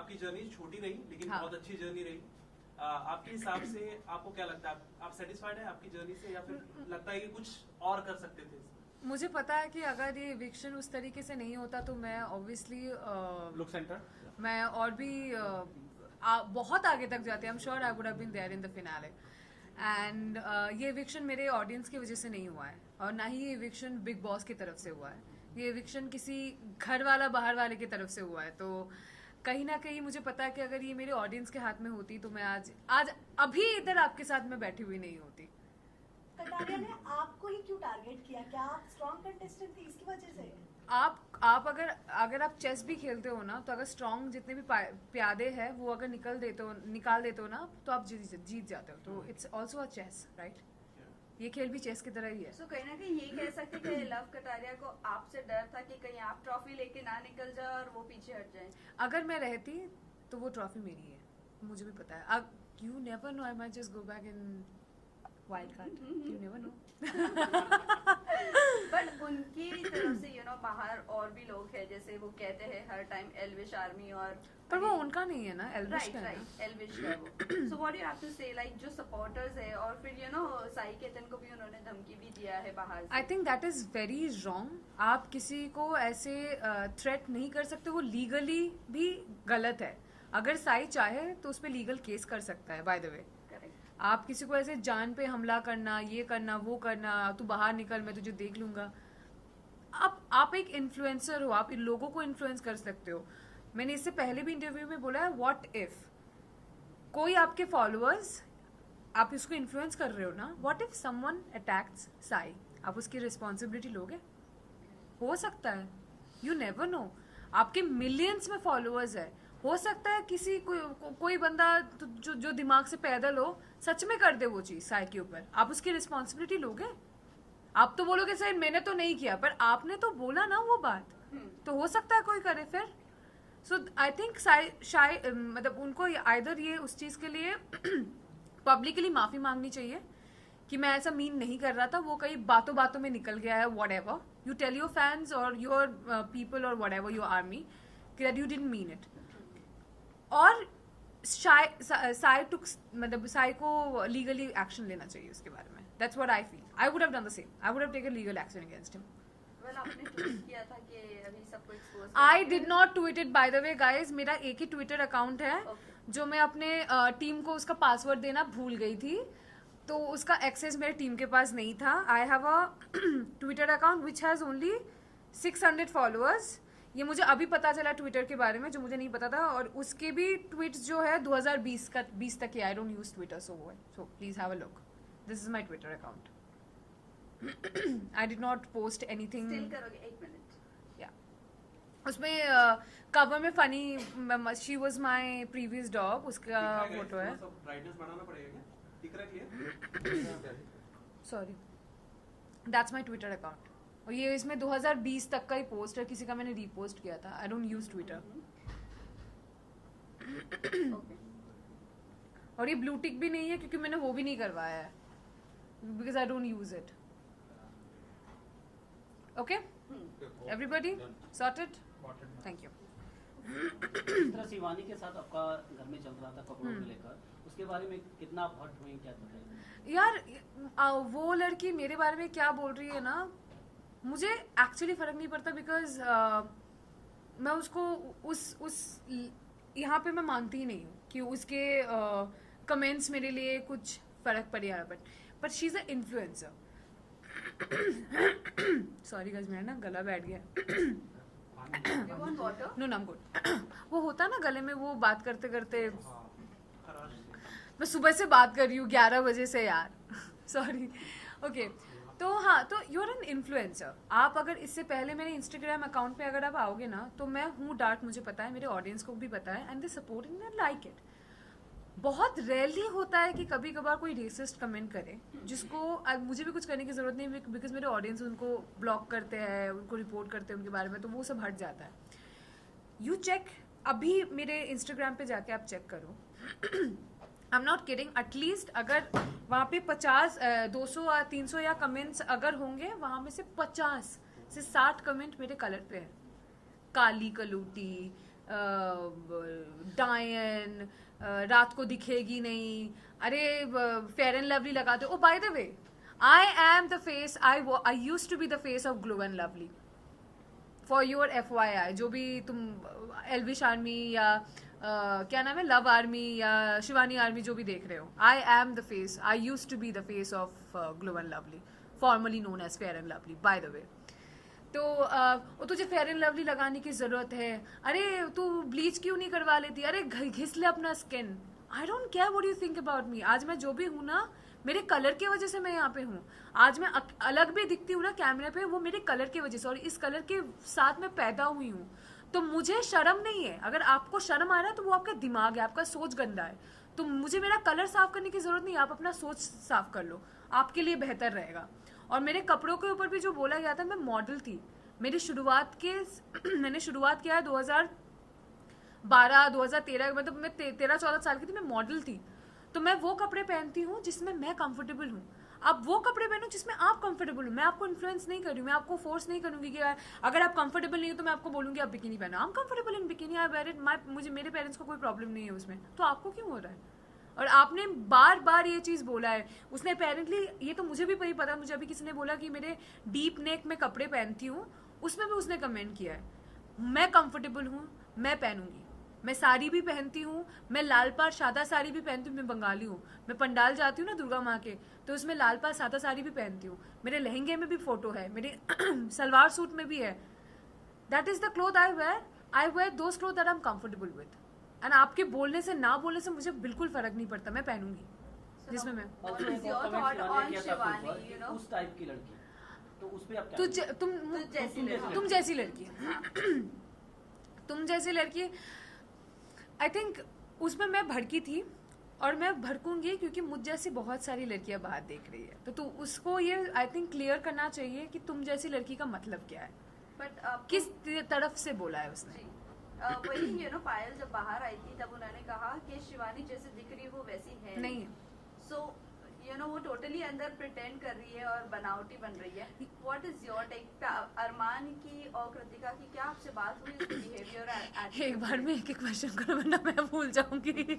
आपकी जर्नी छोटी रही लेकिन हाँ. बहुत अच्छी जर्नी रही। आपके हिसाब से आपको क्या लगता है, आप सेटिस्फाइड है आपकी जर्नी से या फिर लगता है कि कुछ और कर सकते थे? मुझे पता है कि अगर ये इविक्शन उस तरीके से नहीं होता तो मैं ऑब्वियसली लुक सेंटर मैं और भी बहुत आगे तक जाती। I am sure I would have been there in the finale. And ये इविक्शन मेरे ऑडियंस की वजह से नहीं हुआ है और ना ही ये इविक्शन बिग बॉस की तरफ से हुआ है। ये इविक्शन किसी घर वाला बाहर वाले की तरफ से हुआ है। तो कहीं ना कहीं मुझे पता है कि अगर ये मेरे ऑडियंस के हाथ में होती तो मैं आज अभी इधर आपके साथ में बैठी हुई नहीं होती। कटारिया ने आपको ही क्यों टारगेट किया? क्या आप स्ट्रॉन्ग कंटेस्टेंट थी इसकी वजह से? आप अगर आप चेस भी खेलते हो ना तो अगर स्ट्रॉन्ग जितने भी प्यादे हैं वो अगर निकाल देते हो ना तो आप जीत जाते हो। तो it's also a chase, right? ये खेल भी चेस की तरह ही है। So, कहीं ना कहीं ये कह सकते कि लव कटारिया को आपसे डर था कि कहीं आप ट्रॉफी लेके ना निकल जाए और वो पीछे हट जाए। अगर मैं रहती तो वो ट्रॉफी मेरी है, मुझे भी पता है। You never know, I might just go back in wild card, you never know. But उनकी तरफ से बाहर और भी लोग हैं, जैसे वो कहते हैं हर टाइम एल्विश आर्मी, और पर वो उनका नहीं है ना, एल्विश का है। राइट, एल्विश का वो। So what you have to say, like जो सपोर्टर्स है, और फिर साई केतन को भी उन्होंने धमकी भी दिया है बाहर से। I think that is very wrong. आप किसी को ऐसे थ्रेट नहीं कर सकते, वो लीगली भी गलत है। अगर साई चाहे तो उस पर लीगल केस कर सकता है, बाय द वे। आप किसी को ऐसे जान पे हमला करना, ये करना, वो करना, तू बाहर निकल मैं तुझे देख लूंगा। आप एक इन्फ्लुएंसर हो, आप इन लोगों को इन्फ्लुएंस कर सकते हो। मैंने इससे पहले भी इंटरव्यू में बोला है, व्हाट इफ कोई आपके फॉलोअर्स, आप इसको इन्फ्लुएंस कर रहे हो ना, what if someone attacks Sai, आप उसकी रिस्पॉन्सिबिलिटी लोगे? हो सकता है, यू नेवर नो। आपके मिलियंस में फॉलोअर्स है, हो सकता है किसी कोई बंदा जो दिमाग से पैदल हो सच में कर दे वो चीज साई के ऊपर, आप उसकी रिस्पॉन्सिबिलिटी लोगे? आप तो बोलोगे सर मैंने तो नहीं किया, पर आपने तो बोला ना वो बात, तो हो सकता है कोई करे फिर। सो आई थिंक मतलब उनको आइदर ये उस चीज के लिए पब्लिकली माफी मांगनी चाहिए कि मैं ऐसा मीन नहीं कर रहा था, वो कई बातों बातों में निकल गया है, whatever you tell your fans और योर पीपल और whatever your army that you didn't mean it. और साई को लीगली एक्शन लेना चाहिए उसके बारे में। That's what I feel. I would have done the same, I would have taken legal action against him. Well, आपने tweet किया था कि अभी सबको expose I did not tweet it, bye the way guys. मेरा एक ही ट्विटर अकाउंट है जो मैं अपने टीम को उसका पासवर्ड देना भूल गई थी, तो उसका एक्सेस मेरे टीम के पास नहीं था। I have a Twitter account which has only 600 followers. ये मुझे अभी पता चला ट्विटर के बारे में, जो मुझे नहीं पता था। और उसके भी ट्वीट्स जो है 2020 तक के। I don't use Twitter so please have a look. This is my Twitter account. I did not post anything. Still करोगे? 1 मिनट। या उसमें कवर में funny she was my previous dog, उसका फोटो है। ब्राइटनेस बढ़ाना पड़ेगा क्या? दिख रहा है? Sorry, that's my Twitter account. और ये इसमें 2020 तक का ही पोस्ट है, किसी का मैंने रीपोस्ट किया था। I don't use Twitter. और ये ब्लू टिक भी नहीं है क्योंकि मैंने वो भी नहीं करवाया है, because I don't use it. Okay, everybody sorted? Thank you. जिस तरह शिवानी के साथ आपका घर में चल रहा था कपड़ों को लेकर, उसके बारे में कितना आप हर्ट हुई, क्या बताइए? यार वो लड़की मेरे बारे में क्या बोल रही है ना, मुझे एक्चुअली फर्क नहीं पड़ता, बिकॉज मैं उसको उस यहाँ पे मैं मानती ही नहीं हूँ कि उसके कमेंट्स मेरे लिए कुछ फर्क पड़ रहा। But she is a influencer. Sorry guys, मेरा ना गला बैठ गया। नो नाम गुड। वो होता है ना गले में, वो बात करते करते। मैं सुबह से बात कर रही हूँ 11 बजे से यार। सॉरी। ओके, तो हाँ, तो यू आर एन इन्फ्लुएंसर। आप अगर इससे पहले मेरे इंस्टाग्राम अकाउंट पे अगर आप आओगे ना, तो मैं हूँ डार्क, मुझे पता है, मेरे ऑडियंस को भी पता है, and they support and like it. बहुत रेयरली होता है कि कभी कभार कोई रेसिस्ट कमेंट करे, जिसको मुझे भी कुछ करने की जरूरत नहीं, बिकॉज मेरे ऑडियंस उनको ब्लॉक करते हैं, उनको रिपोर्ट करते हैं उनके बारे में, तो वो सब हट जाता है। यू चेक, अभी मेरे इंस्टाग्राम पे जाके आप चेक करो। I am not kidding, at least अगर वहाँ पे 50, 200 या 300 या कमेंट्स अगर होंगे, वहाँ में से 50 से 60 कमेंट मेरे कलर पे है। काली कलूटी, डायन, रात को दिखेगी नहीं, अरे फेयर एंड लवली लगा दो. Oh by the way, I am the face, I used to be the face of glow and lovely. For your FYI, जो भी तुम एल्विश आर्मी या क्या नाम है, लव आर्मी या शिवानी आर्मी जो भी देख रहे हो, I am the face, I used to be the face of glow and Lovely, formerly known as Fair and Lovely by the way. तो तुझे फेयर एंड लवली लगाने की जरूरत है, अरे तू ब्लीच क्यों नहीं करवा लेती, अरे घिस ले अपना skin. I don't care what you think about me. आज मैं जो भी हूँ ना, मेरे कलर की वजह से मैं यहाँ पे हूँ. आज मैं अलग भी दिखती हूँ ना कैमरे पे, वो मेरे कलर की वजह से, और इस कलर के साथ मैं पैदा हुई हूँ. तो मुझे शर्म नहीं है. अगर आपको शर्म आ रहा है तो वो आपका दिमाग है, आपका सोच गंदा है. तो मुझे मेरा कलर साफ करने की जरूरत नहीं है, आप अपना सोच साफ कर लो, आपके लिए बेहतर रहेगा. और मेरे कपड़ों के ऊपर भी जो बोला गया था, मैं मॉडल थी. मेरी मैंने शुरुआत किया है 2012 2013, मतलब मैं 13-14 साल की थी, मैं मॉडल थी. तो मैं वो कपड़े पहनती हूँ जिसमें मैं कंफर्टेबल हूँ. आप वो कपड़े पहनो जिसमें आप कंफर्टेबल हो. मैं आपको इन्फ्लुएंस नहीं कर रही हूँ, मैं आपको फोर्स नहीं करूँगी कि अगर आप कंफर्टेबल नहीं हो तो मैं आपको बोलूँगी आप बिकिनी पहनो. I am comfortable in bikini, I wear it. मुझे, मेरे पेरेंट्स को कोई प्रॉब्लम नहीं है उसमें, तो आपको क्यों हो रहा है? और आपने बार बार ये चीज़ बोला है. उसने अपेरेंटली, ये तो मुझे भी नहीं पता, मुझे अभी किसी ने बोला कि मेरे डीप नेक में कपड़े पहनती हूँ, उसमें भी उसने कमेंट किया है. मैं कंफर्टेबल हूँ, मैं पहनूंगी. मैं साड़ी भी पहनती हूँ, मैं लाल पाड़ सादा साड़ी भी पहनती हूँ. मैं बंगाली हूँ, मैं पंडाल जाती हूँ ना दुर्गा माँ के, तो उसमें लाल पाड़ सादा साड़ी भी पहनती हूँ. मेरे लहंगे में भी फोटो है, मेरे सलवार सूट में भी है. That is the cloth I wear those cloth that I am comfortable with. And आपके बोलने से ना बोलने से मुझे बिल्कुल फर्क नहीं पड़ता, मैं पहनूंगी जिसमें मैं. और What is एक your और thought comment on शिवानी ने किया था शिवानी, आपके ऊपर, you know? उस टाइप की लड़की, तो उस पे आप क्या तुम कहेंगे? जैसी लड़की तुम जैसी लड़की, आई थिंक उसमें मैं भड़की थी, और मैं भड़कूंगी क्योंकि मुझ जैसी बहुत सारी लड़कियां बाहर देख रही है. तो उसको ये आई थिंक क्लियर करना चाहिए कि तुम जैसी लड़की का मतलब क्या है, बट किस तरफ से बोला है उसने. वही पायल जब बाहर आई थी तब उन्होंने कहा कि शिवानी जैसे दिख रही है वो वैसी है नहीं है. सो वो टोटली अंदर प्रिटेंड कर रही है और बनावटी बन रही है. What is your take? Armaan की और कृतिका की क्या आपसे बात हुई उसकी बिहेवियर? एक बार में एक क्वेश्चन करो वरना मैं भूल जाऊंगी. नहीं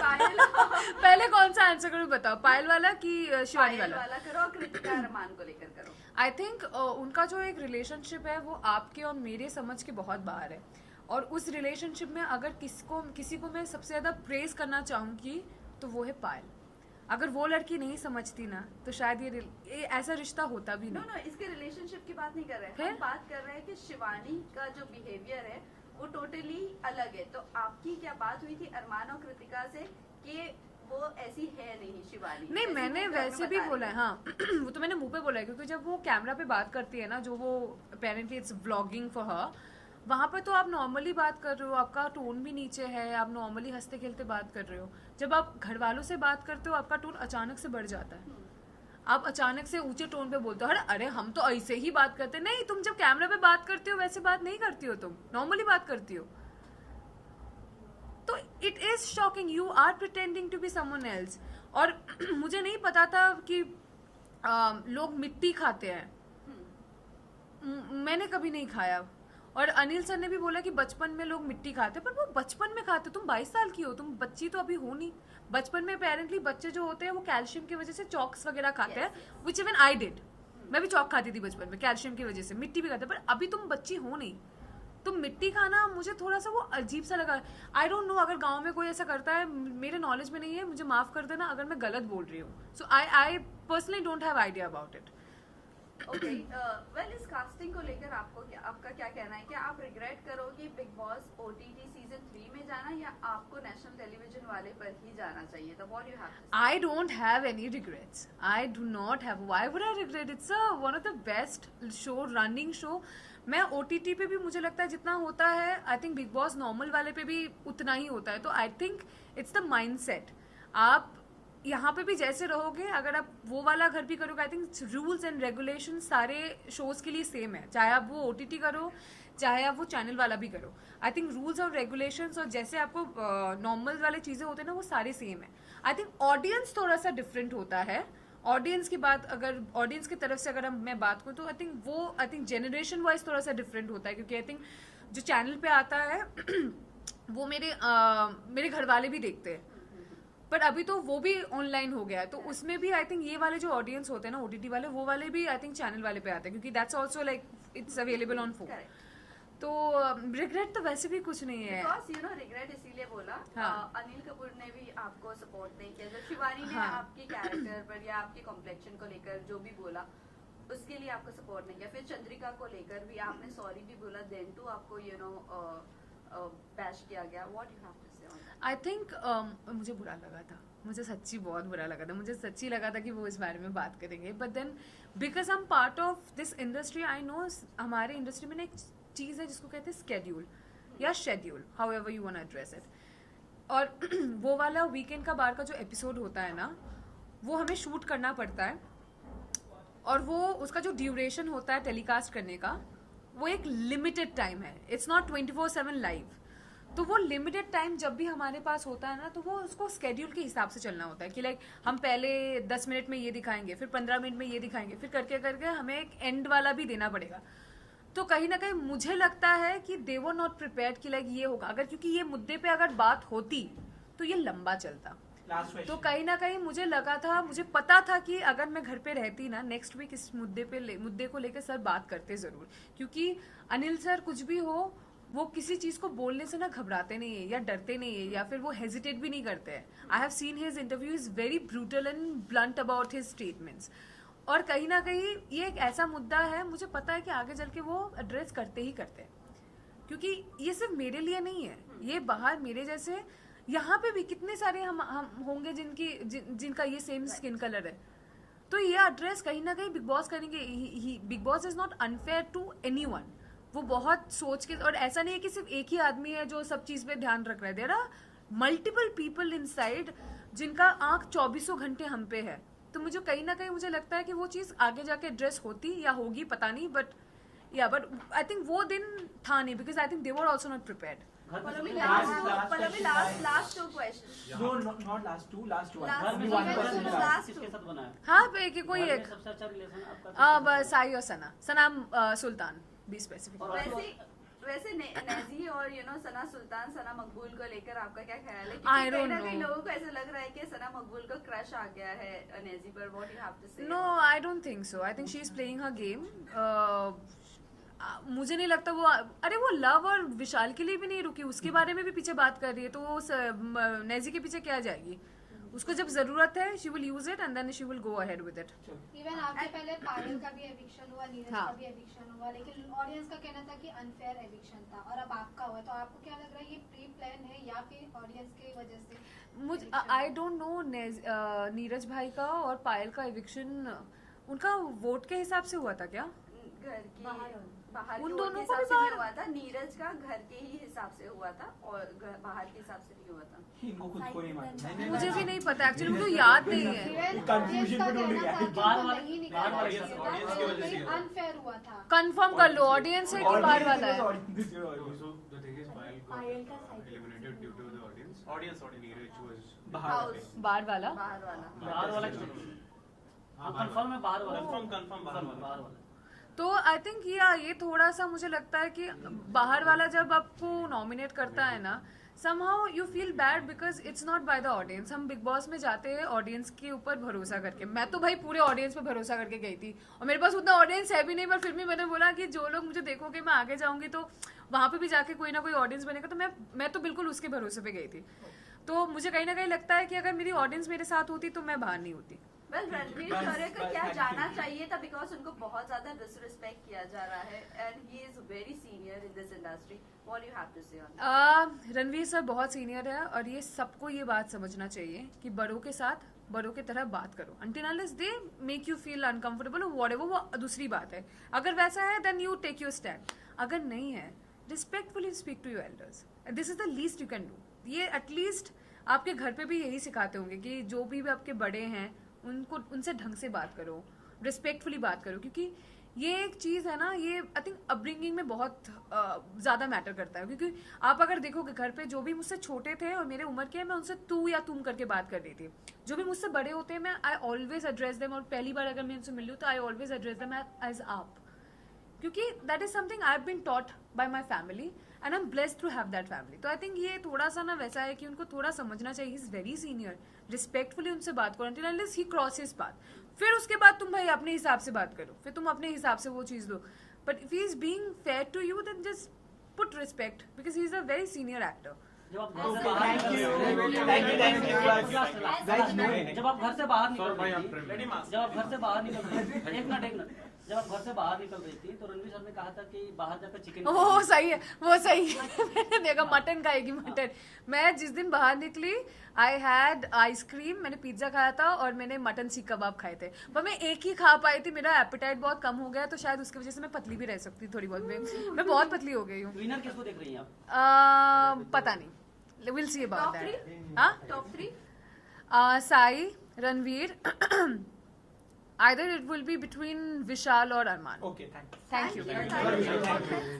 पायल पहले कौन सा आंसर करूं बताओ, पायल वाला कि शिवानी पायल वाला? वाला करो और कृतिका अरमान को लेकर करो. आई थिंक उनका जो एक रिलेशनशिप है वो आपके और मेरे समझ के बहुत बाहर है. और उस रिलेशनशिप में अगर किसी को मैं सबसे ज्यादा प्रेज करना चाहूंगी तो वो है पायल. अगर वो लड़की नहीं समझती ना तो शायद ये ऐसा रिश्ता होता भी नो नहीं. इसके रिलेशनशिप की बात नहीं कर रहे फिर? हैं. हम बात कर रहे हैं कि शिवानी का जो बिहेवियर है वो टोटली अलग है. तो आपकी क्या बात हुई थी अरमान और कृतिका से कि वो ऐसी है नहीं शिवानी? नहीं, जैसे मैंने वो घर में वैसे भी बता बोला है. रही हाँ वो तो मैंने मुंह पे बोला है, क्योंकि जब वो कैमरा पे बात करती है ना, जो वो apparently it's vlogging for her, वहाँ पे तो आप नॉर्मली बात कर रहे हो, आपका टोन भी नीचे है, आप नॉर्मली हंसते खेलते बात कर रहे हो. जब आप घर वालों से बात करते हो आपका टोन अचानक से बढ़ जाता है, आप अचानक से ऊंचे टोन पे बोलते हो. अरे हम तो ऐसे ही बात करते हैं. नहीं, तुम जब कैमरा पे बात करते हो वैसे बात नहीं करती हो, तुम नॉर्मली बात करती हो. तो it is shocking, you are pretending to be someone else. और मुझे नहीं पता था कि लोग मिट्टी खाते हैं. मैंने कभी नहीं खाया. और अनिल सर ने भी बोला कि बचपन में लोग मिट्टी खाते, पर वो बचपन में खाते. तुम 22 साल की हो, तुम बच्ची तो अभी हो नहीं. बचपन में अपेरेंटली बच्चे जो होते हैं वो कैल्शियम की वजह से चॉक्स वगैरह खाते हैं, विच इवन आई डिड. मैं भी चॉक खाती थी बचपन में कैल्शियम की वजह से, मिट्टी भी खाते. पर अभी तुम बच्ची हो नहीं, तुम मिट्टी खाना मुझे थोड़ा सा वो अजीब सा लगा. आई डोंट नो अगर गांव में कोई ऐसा करता है, मेरे नॉलेज में नहीं है, मुझे माफ कर देना अगर मैं गलत बोल रही हूँ. So I personally don't have idea about it. Okay well इस कास्टिंग को लेकर आपका क्या कहना है? क्या आप रिग्रेट करोगे बिग बॉस OTT सीजन 3 में जाना, या आपको नेशनल टेलीविजन वाले पर ही जाना चाहिए था? व्हाट यू हैव टू से? I don't have any regrets. I do not have. Why would I regret? It's one of the best show, running show. मैं OTT पे भी मुझे लगता है जितना होता है, I think big boss normal वाले पे भी उतना ही होता है. तो I think it's the mindset. आप यहाँ पे भी जैसे रहोगे, अगर आप वो वाला घर भी करोगे, I think rules and regulation सारे शोज के लिए सेम है, चाहे आप वो OTT करो चाहे आप वो चैनल वाला भी करो. आई थिंक रूल्स और रेगुलेशंस और जैसे आपको नॉर्मल वाले चीज़ें होते हैं ना, वो सारे सेम है. आई थिंक ऑडियंस थोड़ा सा डिफरेंट होता है. ऑडियंस की बात, अगर ऑडियंस की तरफ से अगर मैं बात करूँ तो आई थिंक जनरेशन वाइज थोड़ा सा डिफरेंट होता है, क्योंकि आई थिंक जो चैनल पे आता है वो मेरे घर वाले भी देखते हैं, बट अभी तो वो भी ऑनलाइन हो गया है, तो उसमें भी आई थिंक ये वाले जो ऑडियंस होते हैं ना OTT वाले, वो वाले भी आई थिंक चैनल वाले पे आते हैं, क्योंकि that's also like it's available on phone. Correct. तो रिग्रेट तो वैसे भी कुछ नहीं है। Because, you know, regret इसीलिए बोला, हाँ। अनिल कपूर ने भी आपको सपोर्ट नहीं किया, जब शिवानी ने हाँ। आपके कैरेक्टर पर या आपके कॉम्प्लेक्शन को लेकर जो भी बोला उसके लिए आपको सपोर्ट नहीं किया, फिर चंद्रिका को लेकर भी आपने सॉरी भी बोला, देन टू आपको बैश किया गया। What you have to say on that? I think मुझे बुरा लगा था, मुझे सच्ची बहुत बुरा लगा था, मुझे सच्ची लगा था कि वो इस बारे में बात करेंगे, but then because I am part of this industry, I know हमारे इंडस्ट्री में ना एक चीज़ है जिसको कहते हैं स्केड्यूल या schedule, however you want to address it. और वो वाला वीकेंड का बार का जो एपिसोड होता है ना, वो हमें शूट करना पड़ता है, और वो उसका जो ड्यूरेशन होता है टेलीकास्ट करने का, वो एक लिमिटेड टाइम है, इट्स नॉट 24/7 लाइव। तो वो लिमिटेड टाइम जब भी हमारे पास होता है ना, तो वो उसको स्केड्यूल के हिसाब से चलना होता है कि लाइक हम पहले 10 मिनट में ये दिखाएंगे, फिर 15 मिनट में ये दिखाएंगे, फिर करके करके हमें एक एंड वाला भी देना पड़ेगा। तो कहीं ना कहीं मुझे लगता है कि दे वर नॉट प्रिपेयर्ड कि लाइक ये होगा, अगर क्योंकि ये मुद्दे पे अगर बात होती तो ये लंबा चलता। लास्ट तो क्वेश्चन, कहीं ना कहीं मुझे लगा था, मुझे पता था कि अगर मैं घर पे रहती ना, नेक्स्ट वीक इस मुद्दे को लेकर सर बात करते जरूर, क्योंकि अनिल सर कुछ भी हो, वो किसी चीज को बोलने से ना घबराते नहीं है या डरते नहीं है या फिर वो हेजिटेट भी नहीं करते हैं। I have seen his interview, is very brutal and blunt about his statements. और कहीं ना कहीं ये एक ऐसा मुद्दा है, मुझे पता है कि आगे चल के वो एड्रेस करते ही करते हैं, क्योंकि ये सिर्फ मेरे लिए नहीं है, ये बाहर मेरे जैसे यहाँ पे भी कितने सारे हम होंगे जिनका ये सेम स्किन कलर है, तो ये एड्रेस कहीं ना कहीं बिग बॉस करेंगे। Bigg Boss is not unfair to anyone, वो बहुत सोच के, और ऐसा नहीं है कि सिर्फ एक ही आदमी है जो सब चीज पे ध्यान रख रहा है, there are multiple people inside जिनका आंख 24 घंटे हम पे है। तो मुझे कहीं ना कहीं मुझे लगता है कि वो चीज आगे जाके एड्रेस होती या होगी पता नहीं, बट आई थिंक वो दिन था नहीं, because I think they were also not prepared. Pallavi, last last two questions. No, not last two, last one. Last Only two. one person will ask. Last किसके साथ बना है? हाँ कि कोई घर में एक सबसे अच्छा रिलेशन आपका बस साई और सना सुल्तान बी स्पेसिफिक। और वैसे नेजी और सना सुल्तान, सना मकबूल को लेकर आपका क्या ख्याल है? I क्योंकि don't कहीं ना कहीं know. लोगों को ऐसा लग रहा है कि सना मकबूल को क्रश आ गया है नेजी पर। What you have to say? No, I don't think so, I think she is playing her game. मुझे नहीं लगता वो, अरे वो लव और विशाल के लिए भी नहीं रुकी, उसके बारे में भी पीछे बात कर रही है, तो वो नेजी के पीछे क्या जाएगी? उसको जब जरूरत है she will use it and then she will go ahead with it. Even आपके पहले पायल का भी एविक्शन हुआ, नीरज हाँ. का भी एविक्शन हुआ, लेकिन ऑडियंस का कहना था कि अनफेयर एविक्शन था, और अब आपका हुआ, तो आपको क्या लग रहा है ये प्री प्लान है या फिर ऑडियंस की वजह से? मुझे आई डोंट नो नीरज भाई का और पायल का एविक्शन उनका वोट के हिसाब से हुआ था क्या? घर की बाहर उन के दोनों हिसाब को भी से नहीं बाहर- हुआ था, नीरज का घर के ही हिसाब से हुआ था और बाहर के हिसाब से नहीं हुआ था। इनको खुद को नहीं मालूम। मुझे भी नहीं पता एक्चुअली, मुझे याद नहीं है। इवन confusion ऑडियंस का पे ढूंढ कहना रही है। था कि बाहर वो वाले- नहीं बाहर निकालना वाले चाहिए था, audience की वजह से कहीं हुआ। अनफेयर हुआ था। कंफर्म कर लो ऑडियंस है कि बाहर वाला है। This year audience. So the thing is, Payal Payal का got side. eliminated due to the audience. Audience. Neeraj was बाहर House. बाहर वाला बाहर वाला। बाहर वाला क्यों? हाँ कंफर्म है बाहर वाला। Confirm बाहर वाला। बाहर वाला। तो आई थिंक ये थोड़ा सा मुझे लगता है कि बाहर वाला जब आपको नॉमिनेट करता है ना, somehow you feel bad because it's not by the audience। हम बिग बॉस में जाते हैं ऑडियंस के ऊपर भरोसा करके, मैं तो भाई पूरे ऑडियंस पे भरोसा करके गई थी, और मेरे पास उतना ऑडियंस है भी नहीं, पर फिर भी मैंने बोला कि जो लोग मुझे देखोगे मैं आगे जाऊंगी तो वहां पे भी जाके कोई ना कोई ऑडियंस बनेगा, तो मैं तो बिल्कुल उसके भरोसे पे गई थी। तो मुझे कहीं ना कहीं लगता है कि अगर मेरी ऑडियंस मेरे साथ होती तो मैं बाहर नहीं होती। वेल रणवीर शौर्य को क्या जाना चाहिए था, बिकॉज उनको बहुत ज्यादा डिसरिस्पेक्ट किया जा रहा है and he is very senior in this industry. What you have to say on? Ranveer sir बहुत सीनियर है, और ये सबको ये बात समझना चाहिए कि बड़ों के साथ बड़ों की तरह बात करो, until unless they make you feel uncomfortable or whatever, वो दूसरी बात है। अगर वैसा है then you take your stand, अगर नहीं है respectfully speak to your elders, this is the least you can do। ये एटलीस्ट आपके घर पे भी यही सिखाते होंगे कि जो भी आपके बड़े हैं उनसे ढंग से बात करो, रिस्पेक्टफुली बात करो, क्योंकि ये एक चीज़ है ना, ये आई थिंक अपब्रिंगिंग में बहुत ज़्यादा मैटर करता है। क्योंकि आप अगर देखोगे घर पे जो भी मुझसे छोटे थे और मेरे उम्र के हैं, मैं उनसे तू या तुम करके बात कर रही थी। जो भी मुझसे बड़े होते हैं मैं आई ऑलवेज एड्रेस देम, और पहली बार अगर मैं उनसे मिलूँ तो I always address them as आप, क्योंकि that is something I have been taught by my family and I am blessed to have that family. तो आई थिंक ये थोड़ा सा ना वैसा है कि उनको थोड़ा समझना चाहिए. ही इज वेरी सीनियर, रिस्पेक्टफुली उनसे बात करो until unless he crosses path. फिर उसके बाद तुम भाई अपने हिसाब से बात करो, फिर तुम अपने हिसाब से वो चीज़ दो. But if he is being fair to you then just put respect because he is a very senior actor. जब आप Thank you. जब आप घर से बाहर निकल Sir, भाई, रही I'm थी, ready, जब आप घर से बाहर निकल रही थी, एक मिनट, जब आप घर से बाहर निकल रही थी तो रणवीर सर ने कहा था कि बाहर जाकर चिकन. वो सही है, वो सही है. मैंने देखा मटन खाएगी मटन. मैं जिस दिन बाहर निकली आई हैड आइसक्रीम, मैंने पिज्जा खाया था और मैंने मटन सीख कबाब खाए थे. पर मैं एक ही खा पाई थी, मेरा एपेटाइट बहुत कम हो गया तो शायद उसकी वजह से मैं पतली भी रह सकती थोड़ी बहुत. मैं बहुत पतली हो गई हूँ. विनर किसको देख रही हैं आप? पता नहीं, will see about Top that. हाँ, top 3 Sai, Ranveer. Either it will be between Vishal or Arman. Okay, thanks. Thank you. Thank you.